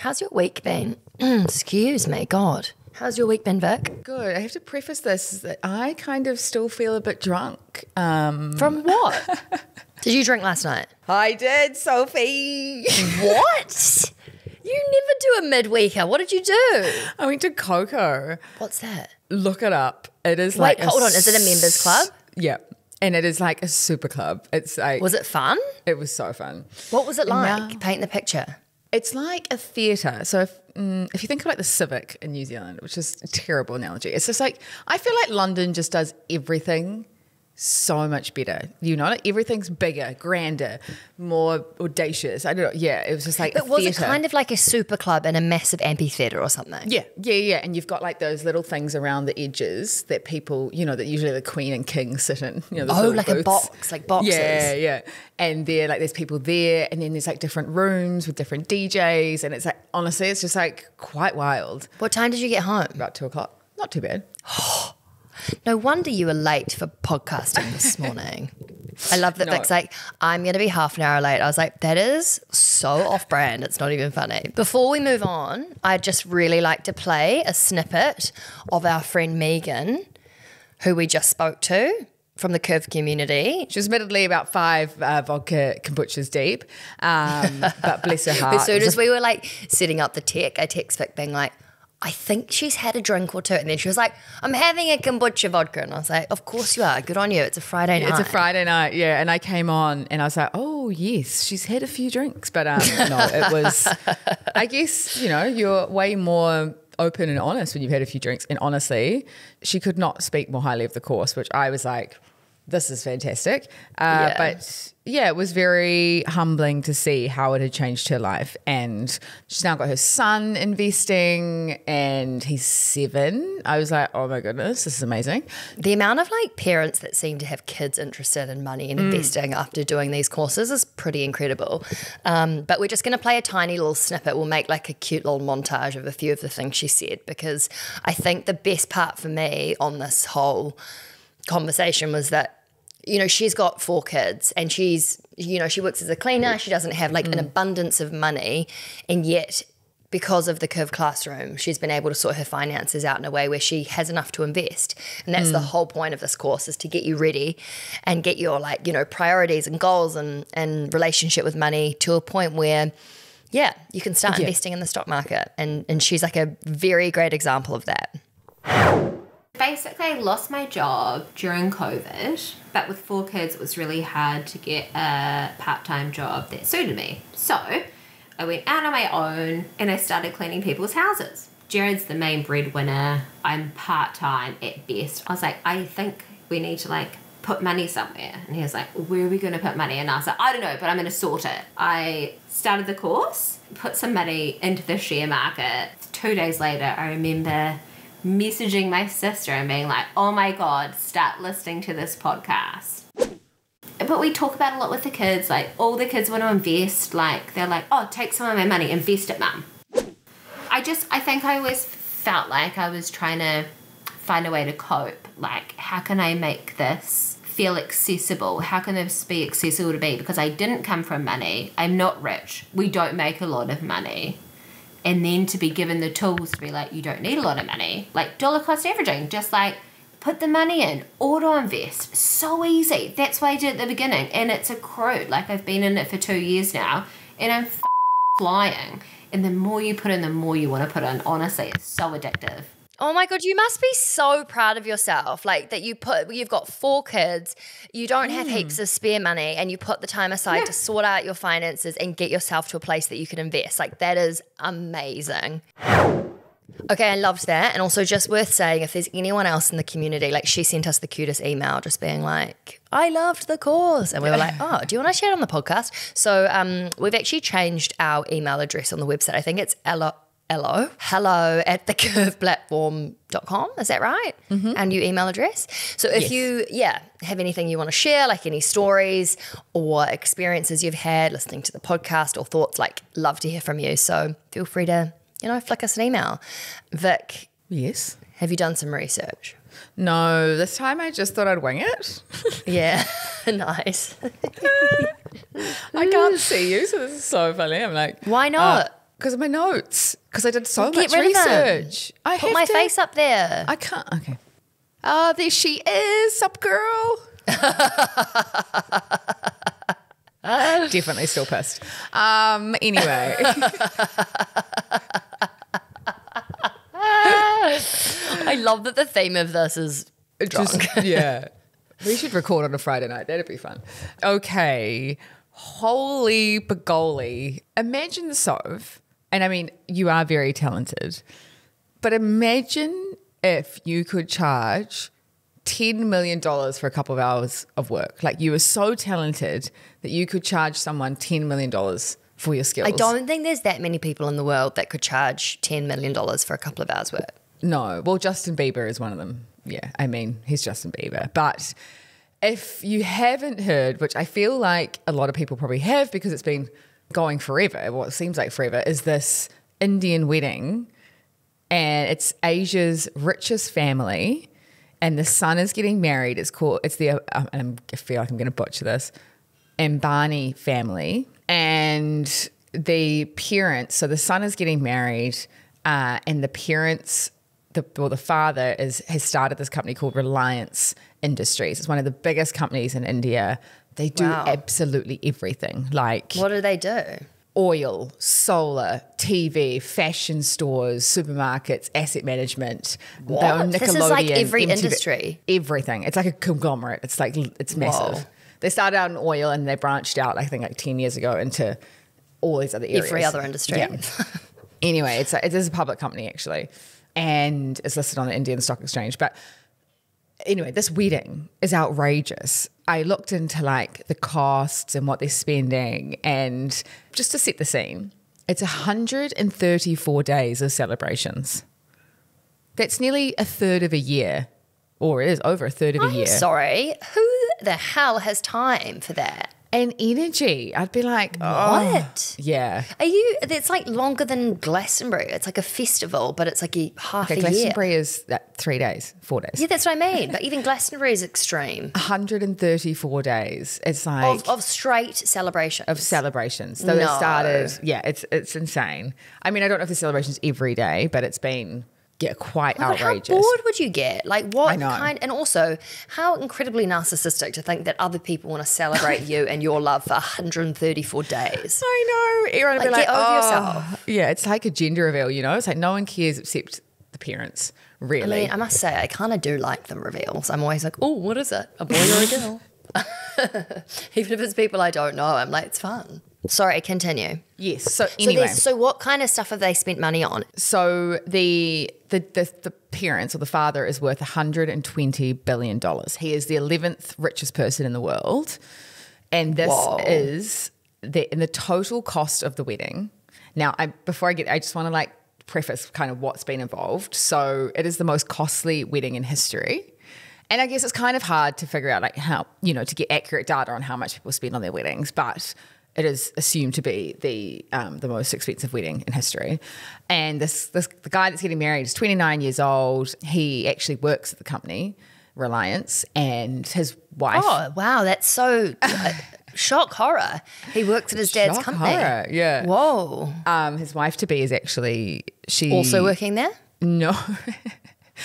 How's your week been? Excuse me, God. How's your week been, Vic? Good. I have to preface this that I kind of still feel a bit drunk. From what? Did you drink last night? I did, Sophie. What? You never do a midweeker. What did you do? I went to KOKO. What's that? Look it up. It is Wait, hold on. Is it a members club? Yeah. And it is like a super club. It's like. Was it fun? It was so fun. What was it like? Paint the picture. It's like a theatre. So if you think of like the Civic in New Zealand, which is a terrible analogy, it's just like, I feel like London just does everything so much better. You know, like everything's bigger, grander, more audacious. I don't know. Yeah, it was just like But a was theatre. it kind of like a super club in a massive amphitheatre or something? Yeah. And you've got like those little things around the edges that people, you know, that usually the Queen and King sit in. You know, those little like a booths. box, like boxes. Yeah. And there's people there, and then there's like different rooms with different DJs, and it's like, honestly, it's just like quite wild. What time did you get home? About 2:00. Not too bad. No wonder you were late for podcasting this morning. I love that Vic's like, I'm going to be half an hour late. I was like, that is so off-brand. It's not even funny. Before we move on, I'd just really like to play a snippet of our friend Megan, who we just spoke to from the Curve community. She's admittedly about 5 vodka kombuchas deep, but bless her heart. As soon as we were like setting up the tech, I text Vic being like, I think she's had a drink or two. And then she was like, I'm having a kombucha vodka. And I was like, of course you are. Good on you. It's a Friday night. It's a Friday night, yeah. And I came on and I was like, oh, yes, she's had a few drinks. But no, it was, I guess, you know, you're way more open and honest when you've had a few drinks. And honestly, she could not speak more highly of the course, which I was like, this is fantastic. But yeah, it was very humbling to see how it had changed her life. And she's now got her son investing and he's 7. I was like, oh my goodness, this is amazing. The amount of like parents that seem to have kids interested in money and investing after doing these courses is pretty incredible. But we're just going to play a tiny little snippet. We'll make like a cute little montage of a few of the things she said, because I think the best part for me on this whole conversation was that, you know, she's got 4 kids and she's, you know, she works as a cleaner. She doesn't have like an abundance of money, and yet because of the Curve classroom, she's been able to sort her finances out in a way where she has enough to invest. And that's the whole point of this course, is to get you ready and get your like, you know, priorities and goals and relationship with money to a point where, yeah, you can start investing in the stock market. And she's like a very great example of that. Basically, I lost my job during COVID, but with 4 kids, it was really hard to get a part-time job that suited me. So I went out on my own and I started cleaning people's houses. Jared's the main breadwinner. I'm part-time at best. I was like, I think we need to like put money somewhere. And he was like, where are we going to put money? And I was like, I don't know, but I'm going to sort it. I started the course, put some money into the share market. 2 days later, I remember messaging my sister and being like, oh my God, start listening to this podcast. But we talk about it a lot with the kids, like all the kids want to invest, like they're like, oh, take some of my money, invest it, mum. I think I always felt like I was trying to find a way to cope. Like, how can I make this feel accessible? How can this be accessible to me? Because I didn't come from money. I'm not rich. We don't make a lot of money. And then to be given the tools to be like, you don't need a lot of money. Like dollar cost averaging, just like put the money in, auto invest. So easy. That's what I did at the beginning. And it's accrued. Like I've been in it for 2 years now and I'm flying. And the more you put in, the more you want to put in. Honestly, it's so addictive. Oh my God, you must be so proud of yourself. Like that you've got 4 kids, you don't have heaps of spare money, and you put the time aside to sort out your finances and get yourself to a place that you can invest. Like that is amazing. Okay, I loved that. And also just worth saying, if there's anyone else in the community, like she sent us the cutest email just being like, I loved the course. And we were like, oh, do you want to share it on the podcast? So we've actually changed our email address on the website. I think it's hello at thecurveplatform.com, is that right? Our new email address. So if you have anything you want to share, like any stories or experiences you've had listening to the podcast or thoughts, like love to hear from you. So feel free to, you know, flick us an email. Vic. Yes. Have you done some research? No, this time I just thought I'd wing it. Yeah, nice. I can't see you, so this is so funny. I'm like, why not? Because of my notes. Because I did so Get much rid of them. research. I Put have my to- face up there. I can't. Okay. Oh, there she is, sup girl. Definitely still pissed. Anyway. I love that the theme of this is drunk. Yeah. We should record on a Friday night. That'd be fun. Okay. Holy begoli. Imagine the Soph. And I mean, you are very talented. But imagine if you could charge $10 million for a couple of hours of work. Like you were so talented that you could charge someone $10 million for your skills. I don't think there's that many people in the world that could charge $10 million for a couple of hours work. No. Well, Justin Bieber is one of them. Yeah. I mean, he's Justin Bieber. But if you haven't heard, which I feel like a lot of people probably have because it's been going forever, what seems like forever, is this Indian wedding. And it's Asia's richest family. And the son is getting married. It's the, and I feel like I'm going to butcher this, Ambani family. And the parents, so the son is getting married and the parents, the father has started this company called Reliance Industries. It's one of the biggest companies in India. They do absolutely everything. Like, what do they do? Oil, solar, TV, fashion stores, supermarkets, asset management. What? They own This is like Nickelodeon, every MTV, industry. Everything. It's like a conglomerate. It's like, it's massive. Whoa. They started out in oil and they branched out, I think, like 10 years ago into all these other areas. Every other industry. Yeah. Anyway, it is a public company actually, and it's listed on the Indian Stock Exchange. But anyway, this wedding is outrageous. I looked into like the costs and what they're spending, and just to set the scene, it's 134 days of celebrations. That's nearly a third of a year, or it is over a third of a year. Sorry, who the hell has time for that? And energy. I'd be like, What? Yeah. It's like longer than Glastonbury. It's like a festival, but it's like half Okay, a year. Glastonbury is 3 days, 4 days. Yeah, that's what I mean. But even Glastonbury is extreme. 134 days. It's like Of straight celebration. of celebrations. So they No. started, it's insane. I mean, I don't know if the celebrations every day, but it's been quite But outrageous. how bored would you get? Like what I know. kind? And also, how incredibly narcissistic to think that other people want to celebrate you and your love for 134 days. I know. Everyone would be Like, like, get over oh. yourself. Yeah, it's like a gender reveal, you know? It's like no one cares except the parents, I really. mean, I must say, I kind of do like the reveals. I'm always like, oh, what is it? A boy or a girl? Even if it's people I don't know, I'm like, it's fun. Sorry, continue. Yes. So anyway. So what kind of stuff have they spent money on? So the parents or the father is worth $120 billion. He is the 11th richest person in the world. And this Whoa. is in the total cost of the wedding. Now, I just want to like preface kind of what's been involved. So it is the most costly wedding in history. And I guess it's kind of hard to figure out like how, to get accurate data on how much people spend on their weddings, but it is assumed to be the most expensive wedding in history. And the guy that's getting married is 29 years old. He actually works at the company, Reliance, and his wife. Oh, wow, that's so shock horror. He works at his dad's Shock company. horror, yeah. Whoa. His wife to be is actually Also working there? No.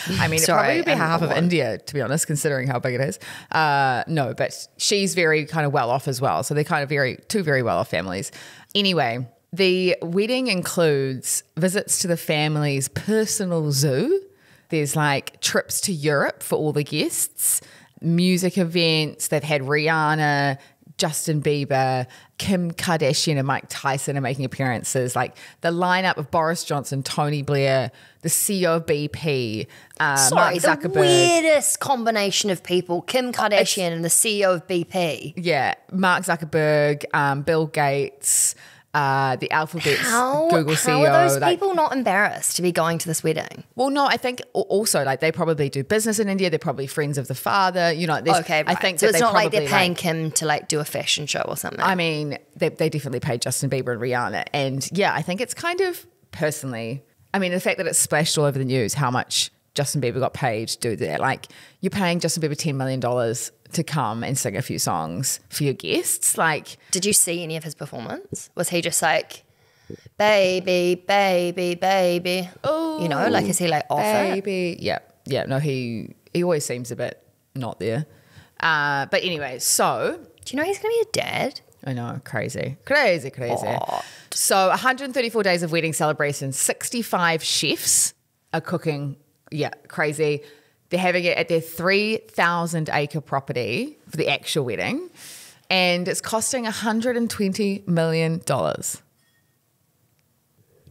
I mean, Sorry, it probably would be I'm half of on. India, to be honest, considering how big it is. No, but she's very kind of well off as well. So they're kind of two very well off families. Anyway, the wedding includes visits to the family's personal zoo. There's like trips to Europe for all the guests, music events. They've had Rihanna, Justin Bieber, Kim Kardashian and Mike Tyson are making appearances. Like the lineup of Boris Johnson, Tony Blair, the CEO of BP, Mark Sorry, the Zuckerberg. weirdest combination of people. Kim Kardashian and the CEO of BP. Yeah, Mark Zuckerberg, Bill Gates, the Alphabet's Google CEO. How are those people not embarrassed to be going to this wedding? Well, no, I think also like they probably do business in India. They're probably friends of the father. Okay, right. I think so that it's not like they're probably, paying Kim to like do a fashion show or something. I mean, they definitely paid Justin Bieber and Rihanna. And yeah, I think it's kind of personally, I mean, the fact that it's splashed all over the news how much Justin Bieber got paid to do that. Like you're paying Justin Bieber $10 million to come and sing a few songs for your guests. Like, did you see any of his performance? Was he just like baby, baby, baby. Oh, You know, like is he like off it? baby. Yeah. No, he always seems a bit not there. But anyway, so Do you know he's going to be a dad? I know, crazy. So 134 days of wedding celebrations, 65 chefs are cooking. Yeah, crazy. They're having it at their 3,000 acre property for the actual wedding, and it's costing $120 million.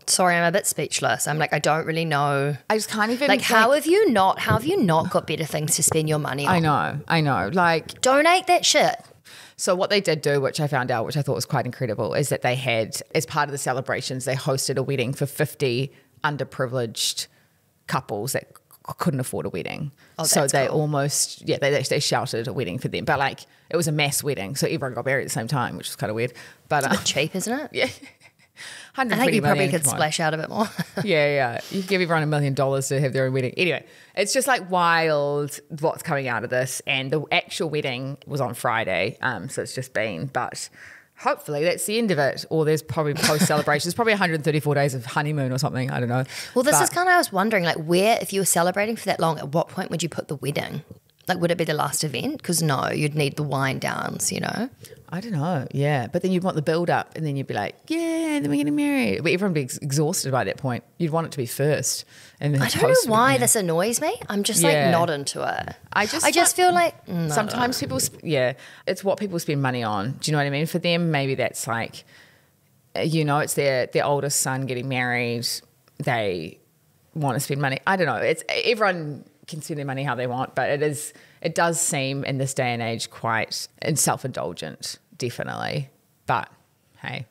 Sorry, I'm a bit speechless. I'm like, I don't really know. I just can't even Like, how have you not got better things to spend your money on? I know. Like, Donate that shit. so what they did do, which I found out, which I thought was quite incredible, is that they had, as part of the celebrations, they hosted a wedding for 50 underprivileged couples that couldn't afford a wedding. Oh, so that's they cool. almost, they shouted a wedding for them. But like, it was a mass wedding, so everyone got married at the same time, which was kind of weird. But A bit cheap, isn't it? yeah. I think you probably could come on. splash out a bit more. Yeah. You give everyone $1 million to have their own wedding. Anyway, it's just like wild what's coming out of this. And the actual wedding was on Friday. So it's just been, but hopefully that's the end of it. Or there's probably post-celebration. There's probably 134 days of honeymoon or something. I don't know. Well, this is kind of, I was wondering, like, where, if you were celebrating for that long, at what point would you put the wedding? Like, would it be the last event? Because no, you'd need the wind downs, you know? I don't know. Yeah. But then you'd want the build up and then you'd be like, yeah, then we're getting married. But everyone would be exhausted by that point. You'd want it to be first. And then I don't know why this annoys me. I'm just like Yeah. not into it. I just feel like no. sometimes people, it's what people spend money on. Do you know what I mean? For them, maybe that's like, you know, it's their oldest son getting married. They want to spend money. I don't know. It's everyone can spend their money how they want, but it does seem in this day and age quite self-indulgent, definitely. But hey,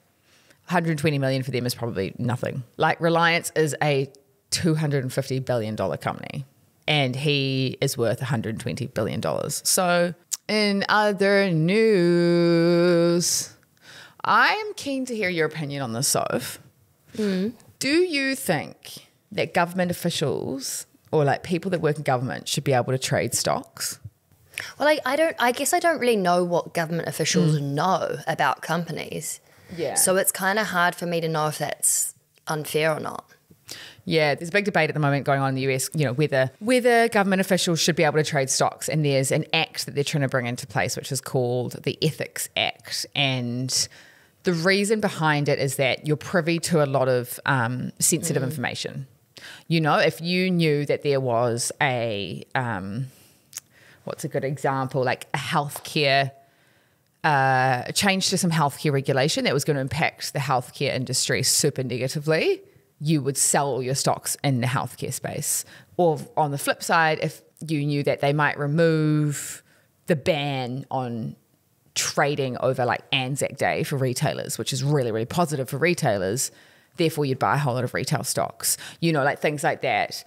120 million for them is probably nothing. Like Reliance is a $250 billion company and he is worth $120 billion. So in other news, I am keen to hear your opinion on this, Soph. Do you think that government officials or like people that work in government should be able to trade stocks? Well, I guess I don't really know what government officials know about companies. Yeah. So it's kind of hard for me to know if that's unfair or not. Yeah, there's a big debate at the moment going on in the US, you know, whether government officials should be able to trade stocks. And there's an act that they're trying to bring into place, which is called the Ethics Act. And the reason behind it is that you're privy to a lot of sensitive information. You know, if you knew that there was a, what's a good example, like a healthcare, a change to some healthcare regulation that was going to impact the healthcare industry super negatively, you would sell all your stocks in the healthcare space. Or on the flip side, if you knew that they might remove the ban on trading over like Anzac Day for retailers, which is really, really positive for retailers, therefore you'd buy a whole lot of retail stocks, you know, like things like that.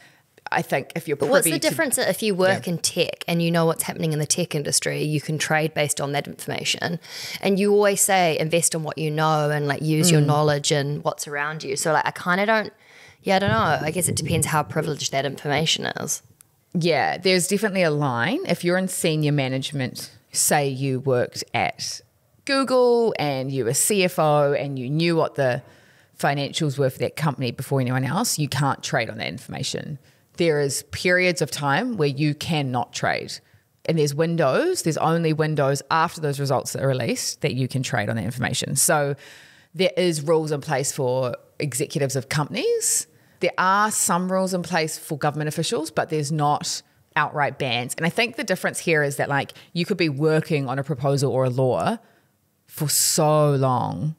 I think if you're But what's the difference if you work in tech and you know what's happening in the tech industry, you can trade based on that information. And you always say invest in what you know and like use your knowledge and what's around you. So like I kind of don't know. I guess it depends how privileged that information is. Yeah, there's definitely a line. If you're in senior management, say you worked at Google and you were CFO and you knew what the financials were for that company before anyone else, you can't trade on that information. There is periods of time where you cannot trade. And there's only windows after those results are released that you can trade on that information. So there is rules in place for executives of companies. There are some rules in place for government officials, but there's not outright bans. And I think the difference here is that like you could be working on a proposal or a law for so long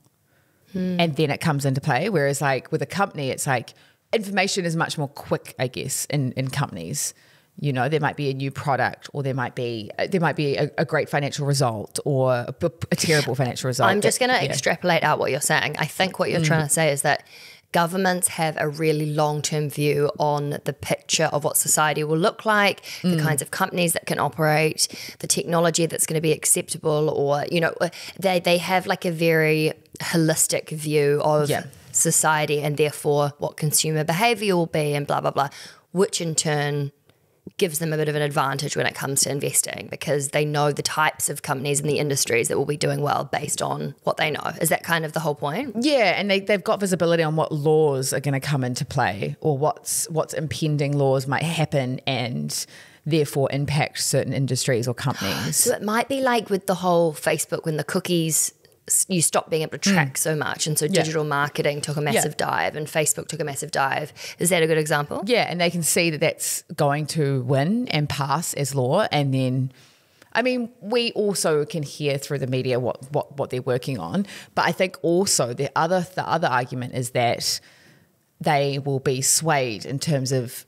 and then it comes into play. Whereas like with a company, it's like information is much more quick, I guess, in companies. You know, there might be a new product or there might be a great financial result or a terrible financial result. I'm just going to extrapolate out what you're saying. I think what you're trying to say is that governments have a really long-term view on the picture of what society will look like, the kinds of companies that can operate, the technology that's going to be acceptable, or, you know, they have like a very holistic view of society and therefore what consumer behavior will be and blah, blah, blah, which in turn gives them a bit of an advantage when it comes to investing because they know the types of companies and the industries that will be doing well based on what they know. Is that kind of the whole point? Yeah, and they've got visibility on what laws are going to come into play or what's impending laws might happen and therefore impact certain industries or companies. So it might be like with the whole Facebook when the cookies, you stopped being able to track so much, and so digital marketing took a massive dive and Facebook took a massive dive. Is that a good example? Yeah, and they can see that that's going to win and pass as law, and then I mean, we also can hear through the media what they're working on, but I think also the other argument is that they will be swayed in terms of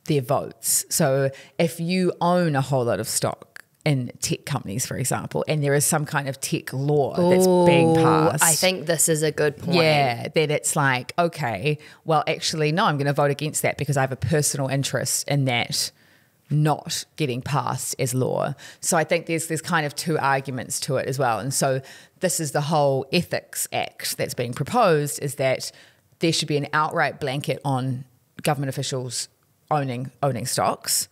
their votes. So if you own a whole lot of stock in tech companies, for example, and there is some kind of tech law that's being passed. I think this is a good point. Yeah, then it's like, okay, well, actually, no, I'm going to vote against that because I have a personal interest in that not getting passed as law. So I think there's kind of two arguments to it as well. And so this is the whole ethics act that's being proposed, is that there should be an outright blanket on government officials owning stocks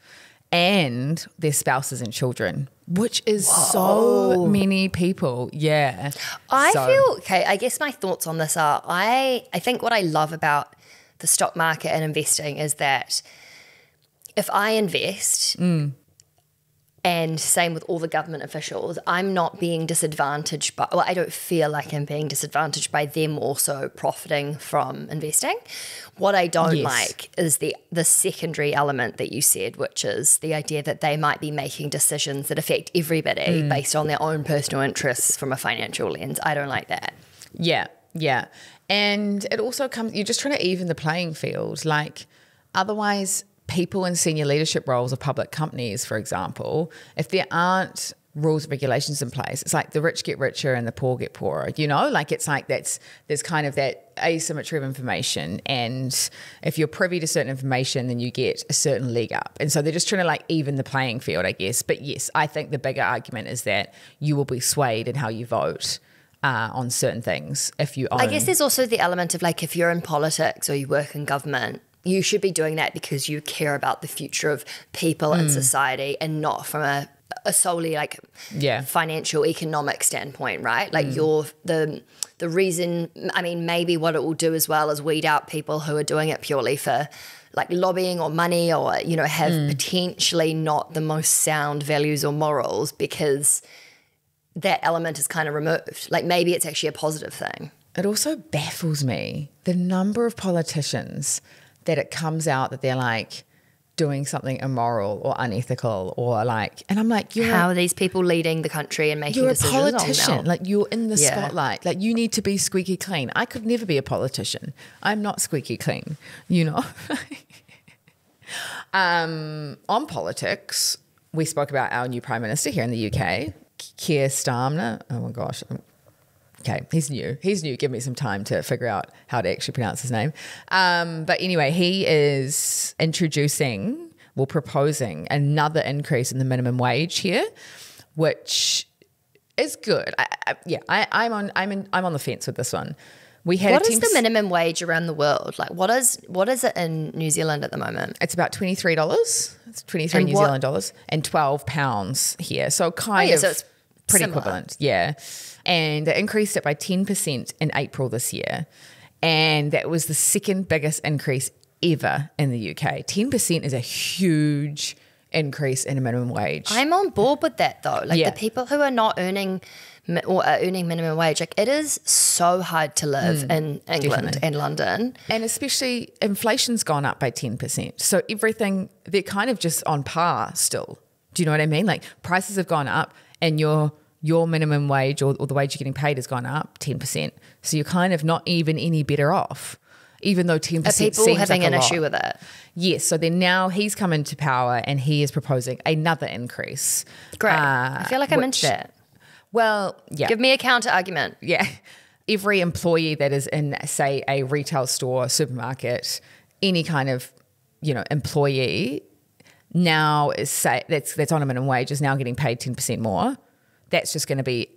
and their spouses and children, which is so many people. Yeah. I guess my thoughts on this are, I think what I love about the stock market and investing is that if I invest, and same with all the government officials, I'm not being disadvantaged by, well, I don't feel like I'm being disadvantaged by them also profiting from investing. What I don't like is the secondary element that you said, which is the idea that they might be making decisions that affect everybody based on their own personal interests from a financial lens. I don't like that. Yeah, yeah. And it also comes, you're just trying to even the playing field. Like, otherwise, people in senior leadership roles of public companies, for example, if there aren't rules and regulations in place, it's like the rich get richer and the poor get poorer, you know? Like, it's like there's kind of that asymmetry of information, and if you're privy to certain information, then you get a certain leg up. And so they're just trying to like even the playing field, I guess. But yes, I think the bigger argument is that you will be swayed in how you vote on certain things if you own. I guess there's also the element of like, if you're in politics or you work in government, you should be doing that because you care about the future of people and society, and not from a solely like financial economic standpoint, right? Like you're the reason. I mean, maybe what it will do as well is weed out people who are doing it purely for like lobbying or money, or, you know, have potentially not the most sound values or morals, because that element is kind of removed. Like, maybe it's actually a positive thing. It also baffles me the number of politicians that it comes out that they're like doing something immoral or unethical, or like, and I'm like, how are these people leading the country and making decisions? You're a politician, like you're in the spotlight, like you need to be squeaky clean. I could never be a politician. I'm not squeaky clean, you know. On politics, we spoke about our new Prime Minister here in the UK, Keir Starmer. Oh my gosh. Okay, he's new. Give me some time to figure out how to actually pronounce his name. But anyway, he is proposing another increase in the minimum wage here, which is good. I'm on the fence with this one. What is the minimum wage around the world? Like, what is it in New Zealand at the moment? It's about $23. It's 23 New Zealand dollars and £12 here. So so it's pretty similar. Equivalent. Yeah. And they increased it by 10% in April this year. And that was the second biggest increase ever in the UK. 10% is a huge increase in a minimum wage. I'm on board with that though. Like the people who are not earning or are earning minimum wage, like it is so hard to live in England and London. And especially inflation's gone up by 10%. So everything, they're kind of just on par still. Do you know what I mean? Like prices have gone up and your minimum wage or the wage you're getting paid has gone up 10%. So you're kind of not even any better off, even though 10% seems like a lot. Are people having an issue with it? Yes. So then now he's come into power and he is proposing another increase. Great. I feel like I'm into that. Well, yeah. Give me a counter argument. Yeah. Every employee that is in, say, a retail store, supermarket, any kind of, employee now is that's on a minimum wage is now getting paid 10% more. That's just going to be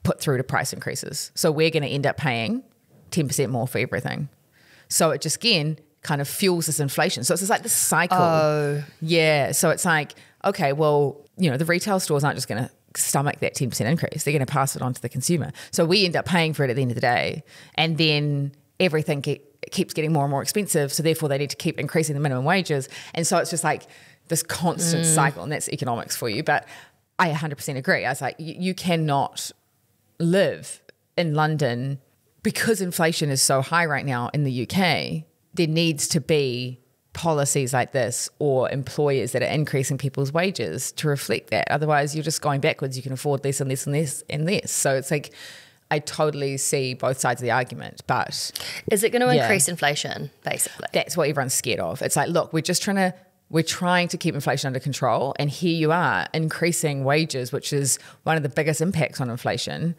put through to price increases. So we're going to end up paying 10% more for everything. So it just, again, kind of fuels this inflation. So it's just like this cycle. Oh. Yeah. So it's like, okay, well, you know, the retail stores aren't just going to stomach that 10% increase. They're going to pass it on to the consumer. So we end up paying for it at the end of the day. And then everything keeps getting more and more expensive. So therefore they need to keep increasing the minimum wages. And so it's just like this constant cycle, and that's economics for you. But I 100% agree. I was like, you cannot live in London because inflation is so high right now in the UK. There needs to be policies like this or employers that are increasing people's wages to reflect that. Otherwise, you're just going backwards. You can afford this and this and this and this. So it's like, I totally see both sides of the argument, but... Is it going to increase inflation, basically? That's what everyone's scared of. It's like, look, we're trying to keep inflation under control, and here you are increasing wages, which is one of the biggest impacts on inflation.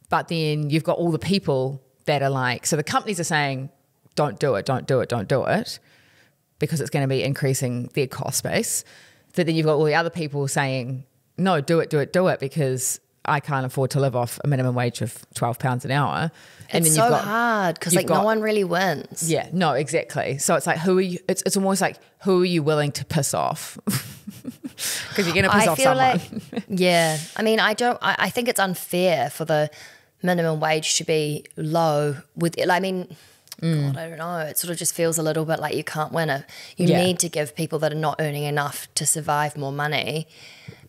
But then you've got all the people that are like... So the companies are saying, don't do it, don't do it, don't do it, because it's going to be increasing their cost base. But then you've got all the other people saying, no, do it, because I can't afford to live off a minimum wage of £12 an hour. And it's then so hard because like no one really wins. Yeah, no, exactly. So it's like, who are you? It's almost like, who are you willing to piss off? Because you're going to piss off someone. Yeah. I mean, I think it's unfair for the minimum wage to be low with it. I mean... God, I don't know. It sort of just feels a little bit like you can't win it. You need to give people that are not earning enough to survive more money,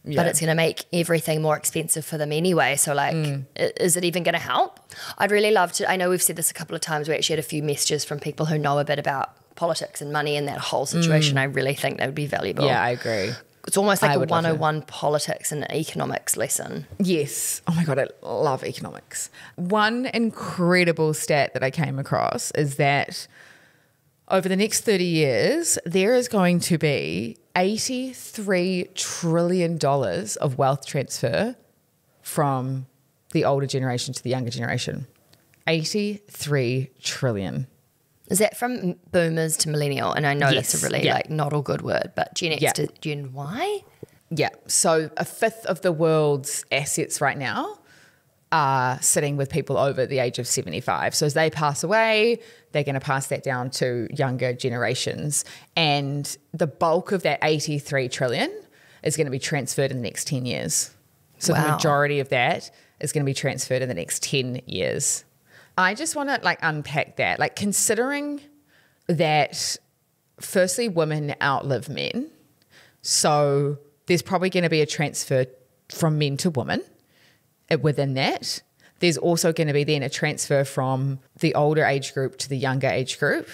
but it's going to make everything more expensive for them anyway. So like, is it even going to help? I'd really love to. I know we've said this a couple of times. We actually had a few messages from people who know a bit about politics and money and that whole situation. I really think that would be valuable. Yeah, I agree. It's almost like a 101 politics and economics lesson. Yes. Oh my God, I love economics. One incredible stat that I came across is that over the next 30 years, there is going to be $83 trillion of wealth transfer from the older generation to the younger generation. 83 trillion. Is that from boomers to millennial? And I know that's a really like not all good word, but Gen X to Gen Y? Yeah. So a fifth of the world's assets right now are sitting with people over the age of 75. So as they pass away, they're going to pass that down to younger generations. And the bulk of that 83 trillion is going to be transferred in the next 10 years. So the majority of that is going to be transferred in the next 10 years. I just want to like unpack that, like considering that firstly, women outlive men. So there's probably going to be a transfer from men to women within that. There's also going to be then a transfer from the older age group to the younger age group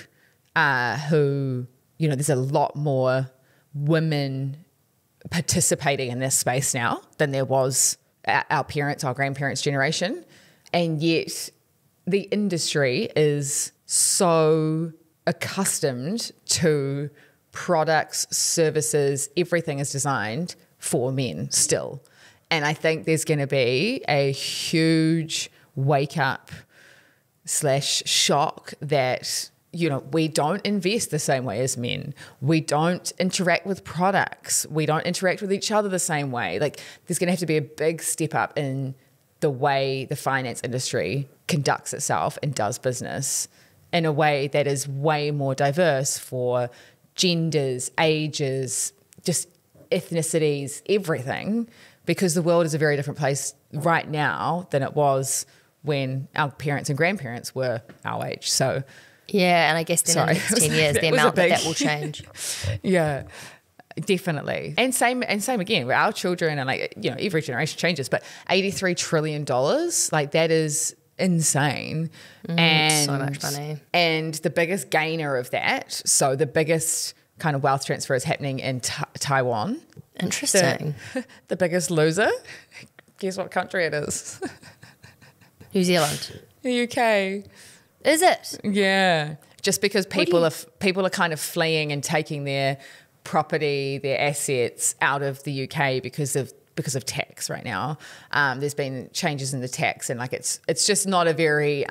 who, you know, there's a lot more women participating in this space now than there was our parents, our grandparents' generation. And yet the industry is so accustomed to products, services, everything is designed for men still. And I think there's going to be a huge wake up / shock that, you know, we don't invest the same way as men. We don't interact with products. We don't interact with each other the same way. Like there's going to have to be a big step up in the way the finance industry conducts itself and does business in a way that is way more diverse for genders, ages, just ethnicities, everything, because the world is a very different place right now than it was when our parents and grandparents were our age. So yeah, and I guess then in the next 10 years, the amount that will change. Yeah, definitely. And same again, where our children and like, you know, every generation changes, but $83 trillion, like that is insane. And so much money. And the biggest gainer of that, so the biggest kind of wealth transfer is happening in Taiwan. Interesting. The biggest loser, guess what country it is? New Zealand. The UK. Is it? Yeah. Just because people are kind of fleeing and taking their property, their assets out of the UK because of tax right now. There's been changes in the tax, and like it's just not a very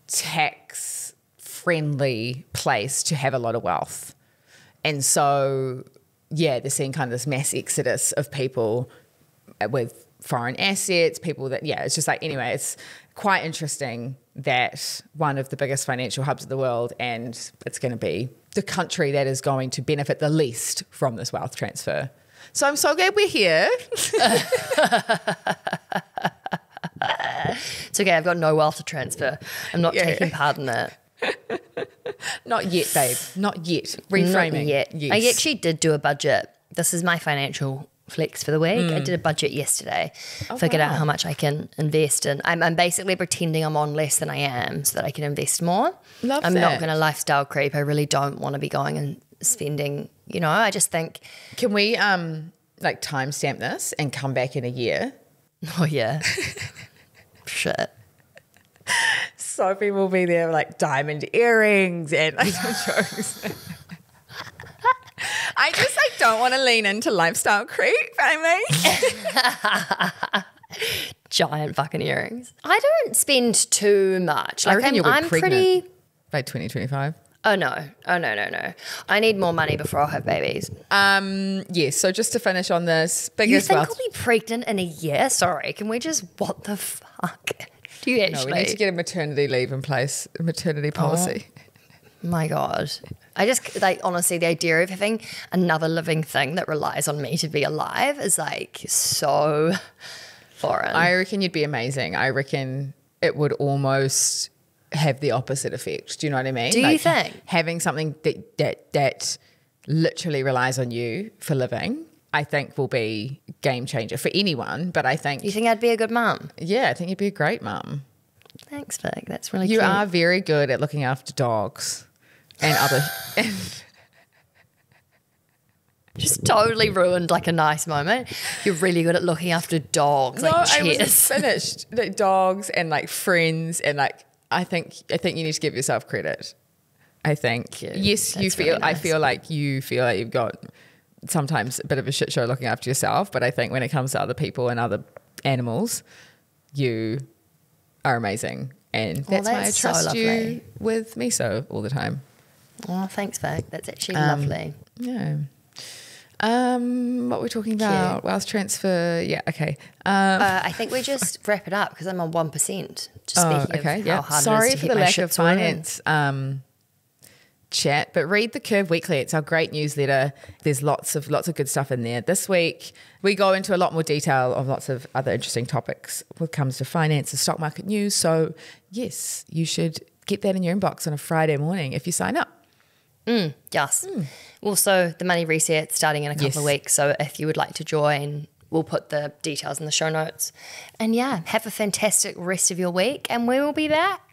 tax friendly place to have a lot of wealth. And so yeah, they're seeing kind of this mass exodus of people with foreign assets, people that, yeah, it's just like, anyway, it's quite interesting that one of the biggest financial hubs of the world, and it's going to be the country that is going to benefit the least from this wealth transfer. So I'm so glad we're here. It's okay, I've got no wealth to transfer. I'm not taking part in that. Not yet, babe. Not yet. Reframing. Not yet. Yes. I actually did do a budget. This is my financial flex for the week. I did a budget yesterday. Figured out how much I can invest in. I'm basically pretending I'm on less than I am so that I can invest more. I'm not going to lifestyle creep. I really don't want to be going and spending, you know, I just think. Can we like timestamp this and come back in a year? Oh, yeah. Shit. Sophie will be there with like diamond earrings and like jokes. I just like don't want to lean into lifestyle creep, I mean. Giant fucking earrings. I don't spend too much. I Like reckon you'll be I'm pregnant pretty. by 2025. Oh no. No. I need more money before I'll have babies. Yes, so just to finish on this, You biggest think wealth. I'll be pregnant in a year? Sorry, can we just, what the fuck? Do you No, actually? we need to get a maternity leave in place, a maternity policy. My God. I just, like, honestly, the idea of having another living thing that relies on me to be alive is like so foreign. I reckon you'd be amazing. I reckon it would almost have the opposite effect. Do you know what I mean? Do you think? Having something that literally relies on you for living, I think will be game changer for anyone. But I think You think I'd be a good mum? I think you'd be a great mum. Thanks, Vic. That's really You cute. are very good at looking after dogs and other. Just totally ruined like a nice moment. You're really good at looking after dogs. No, Like, I wasn't cheers. finished. Like dogs and like friends and like I think you need to give yourself credit. I think yes, you That's feel. really I nice. feel like you've got sometimes a bit of a shit show looking after yourself, but I think when it comes to other people and other animals, you are amazing, and that's why I that's so trust you lovely. with miso all the time. Oh, thanks, Vic. That's actually lovely. Yeah. What were we talking about? Wealth transfer. Yeah. Okay. I think we just wrap it up because I'm on 1%. Just speaking of how hard Sorry it is to for keep the my lack shit of sorted. finance chat, but read the Curve Weekly. It's our great newsletter. There's lots of good stuff in there. This week we go into a lot more detail of lots of other interesting topics when it comes to finance and stock market news. So yes, you should get that in your inbox on a Friday morning if you sign up. Yes. Also, the money reset starting in a couple Yes. of weeks. So if you would like to join, we'll put the details in the show notes. And yeah, have a fantastic rest of your week and we will be back.